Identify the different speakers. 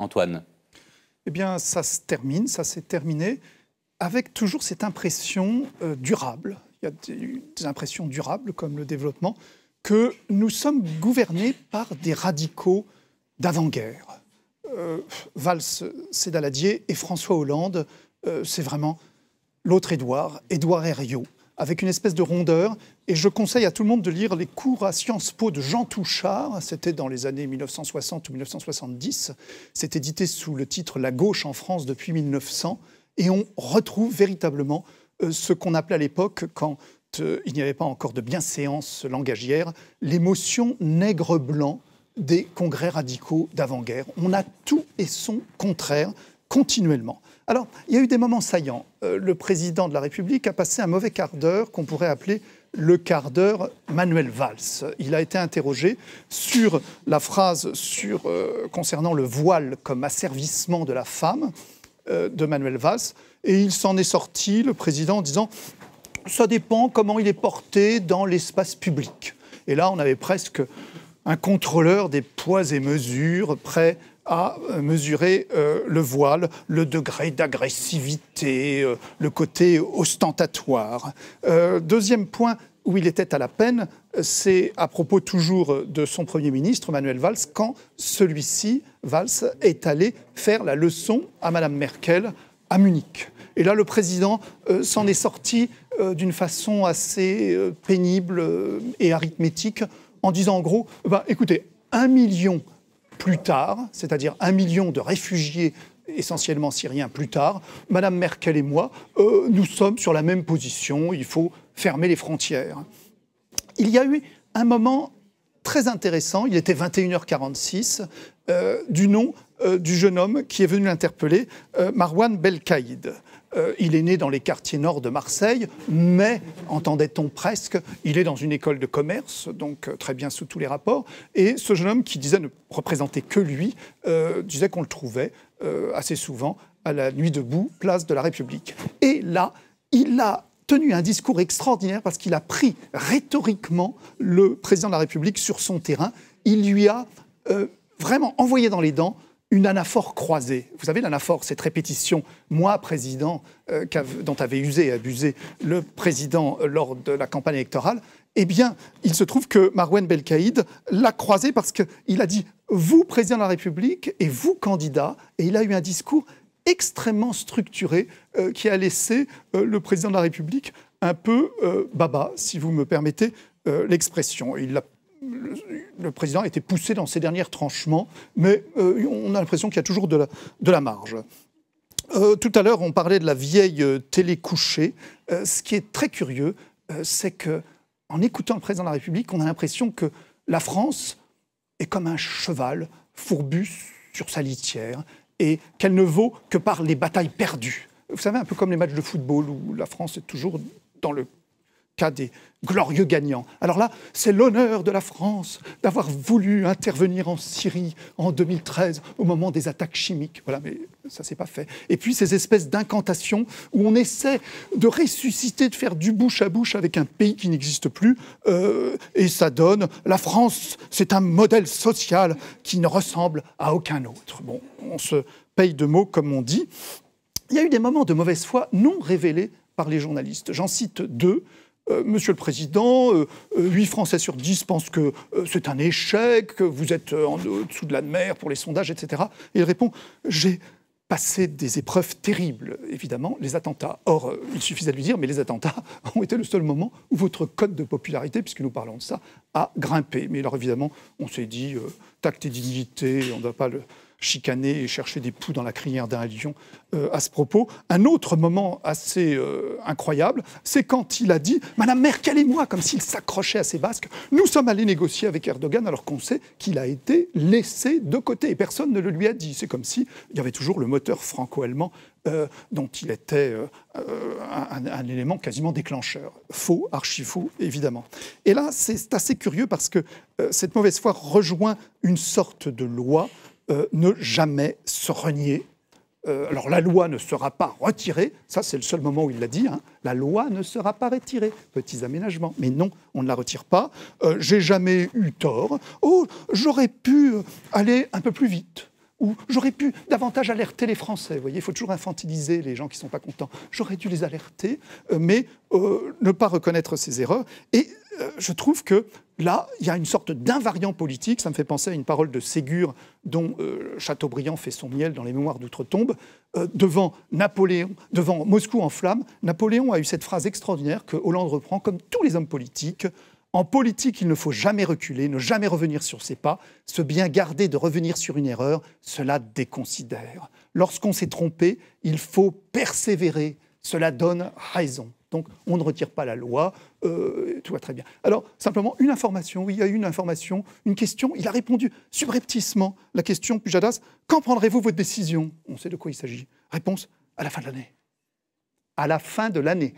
Speaker 1: Antoine?
Speaker 2: Eh bien, ça se termine, ça s'est terminé, avec toujours cette impression durable. Il y a des impressions durables, comme le développement, que nous sommes gouvernés par des radicaux d'avant-guerre. Valls, c'est Daladier, et François Hollande, c'est vraiment l'autre Édouard Herriot, avec une espèce de rondeur. Et je conseille à tout le monde de lire les cours à Sciences Po de Jean Touchard. C'était dans les années 1960 ou 1970. C'est édité sous le titre « La gauche en France depuis 1900 ». Et on retrouve véritablement ce qu'on appelait à l'époque, quand il n'y avait pas encore de bienséance langagière, l'émotion nègre-blanc des congrès radicaux d'avant-guerre. On a tout et son contraire continuellement. Alors, il y a eu des moments saillants. Le président de la République a passé un mauvais quart d'heure qu'on pourrait appeler le quart d'heure Manuel Valls. Il a été interrogé sur la phrase concernant le voile comme asservissement de la femme de Manuel Valls. Et il s'en est sorti, le président, en disant « ça dépend comment il est porté dans l'espace public ». Et là, on avait presque un contrôleur des poids et mesures prêt à mesurer le voile, le degré d'agressivité, le côté ostentatoire. Deuxième point où il était à la peine, c'est à propos toujours de son Premier ministre, Manuel Valls, quand celui-ci, Valls, est allé faire la leçon à Madame Merkel à Munich. Et là, le président s'en est sorti d'une façon assez pénible et arithmétique, en disant en gros, écoutez, 1 million plus tard, c'est-à-dire 1 million de réfugiés essentiellement syriens plus tard, Madame Merkel et moi, nous sommes sur la même position, il faut fermer les frontières. Il y a eu un moment très intéressant, il était 21h46, du nom du jeune homme qui est venu l'interpeller, Marwan Belkaïd. Il est né dans les quartiers nord de Marseille, mais, entendait-on presque, il est dans une école de commerce, donc très bien sous tous les rapports. Et ce jeune homme qui disait ne représenter que lui, disait qu'on le trouvait assez souvent à la Nuit debout, place de la République. Et là, il a tenu un discours extraordinaire parce qu'il a pris rhétoriquement le président de la République sur son terrain. Il lui a vraiment envoyé dans les dents une anaphore croisée. Vous savez, l'anaphore, cette répétition, moi, président, dont avait usé et abusé le président lors de la campagne électorale, eh bien, il se trouve que Marwan Belkaïd l'a croisé parce qu'il a dit « vous, président de la République, et vous, candidat », et il a eu un discours extrêmement structuré qui a laissé le président de la République un peu baba, si vous me permettez l'expression. Le président a été poussé dans ses derniers tranchements, mais on a l'impression qu'il y a toujours de la marge. Tout à l'heure, on parlait de la vieille télé couchée. Ce qui est très curieux, c'est qu'en écoutant le président de la République, on a l'impression que la France est comme un cheval fourbu sur sa litière et qu'elle ne vaut que par les batailles perdues. Vous savez, un peu comme les matchs de football où la France est toujours dans le cas des glorieux gagnants. Alors là, c'est l'honneur de la France d'avoir voulu intervenir en Syrie en 2013 au moment des attaques chimiques. Voilà, mais ça s'est pas fait. Et puis ces espèces d'incantations où on essaie de ressusciter, de faire du bouche à bouche avec un pays qui n'existe plus, et ça donne la France, c'est un modèle social qui ne ressemble à aucun autre. Bon, on se paye de mots comme on dit. Il y a eu des moments de mauvaise foi non révélés par les journalistes. J'en cite deux. Monsieur le Président, 8 Français sur 10 pensent que c'est un échec, que vous êtes en dessous de la mer pour les sondages, etc. Et il répond « J'ai passé des épreuves terribles, évidemment, les attentats. Or, il suffisait de lui dire « Mais les attentats ont été le seul moment où votre cote de popularité, puisque nous parlons de ça, a grimpé. » Mais alors, évidemment, on s'est dit « Tact et dignité, on ne doit pas le chicaner et chercher des poux dans la crinière d'un lion à ce propos. » Un autre moment assez incroyable, c'est quand il a dit « Madame Merkel et moi », comme s'il s'accrochait à ses basques, « nous sommes allés négocier avec Erdogan alors qu'on sait qu'il a été laissé de côté. » Et personne ne le lui a dit. C'est comme s'il y avait toujours le moteur franco-allemand dont il était un élément quasiment déclencheur. Faux, archi-faux, évidemment. Et là, c'est assez curieux parce que cette mauvaise foi rejoint une sorte de loi ne jamais se renier. Alors la loi ne sera pas retirée, ça c'est le seul moment où il l'a dit, hein. La loi ne sera pas retirée, petits aménagements, mais non, on ne la retire pas. J'ai jamais eu tort, oh, j'aurais pu aller un peu plus vite, ou j'aurais pu davantage alerter les Français. Vous voyez, il faut toujours infantiliser les gens qui ne sont pas contents. J'aurais dû les alerter, mais ne pas reconnaître ses erreurs. Et je trouve que là, il y a une sorte d'invariant politique. Ça me fait penser à une parole de Ségur, dont Chateaubriand fait son miel dans les Mémoires d'Outre-Tombe. Devant Napoléon, devant Moscou en flammes, Napoléon a eu cette phrase extraordinaire que Hollande reprend, comme tous les hommes politiques. En politique, il ne faut jamais reculer, ne jamais revenir sur ses pas. Se bien garder de revenir sur une erreur, cela déconsidère. Lorsqu'on s'est trompé, il faut persévérer. Cela donne raison. Donc, on ne retire pas la loi, tout va très bien. Alors, simplement, une information, oui, il y a eu une information, une question, il a répondu subrepticement, la question Pujadas, quand prendrez-vous votre décision? On sait de quoi il s'agit. Réponse, à la fin de l'année. À la fin de l'année.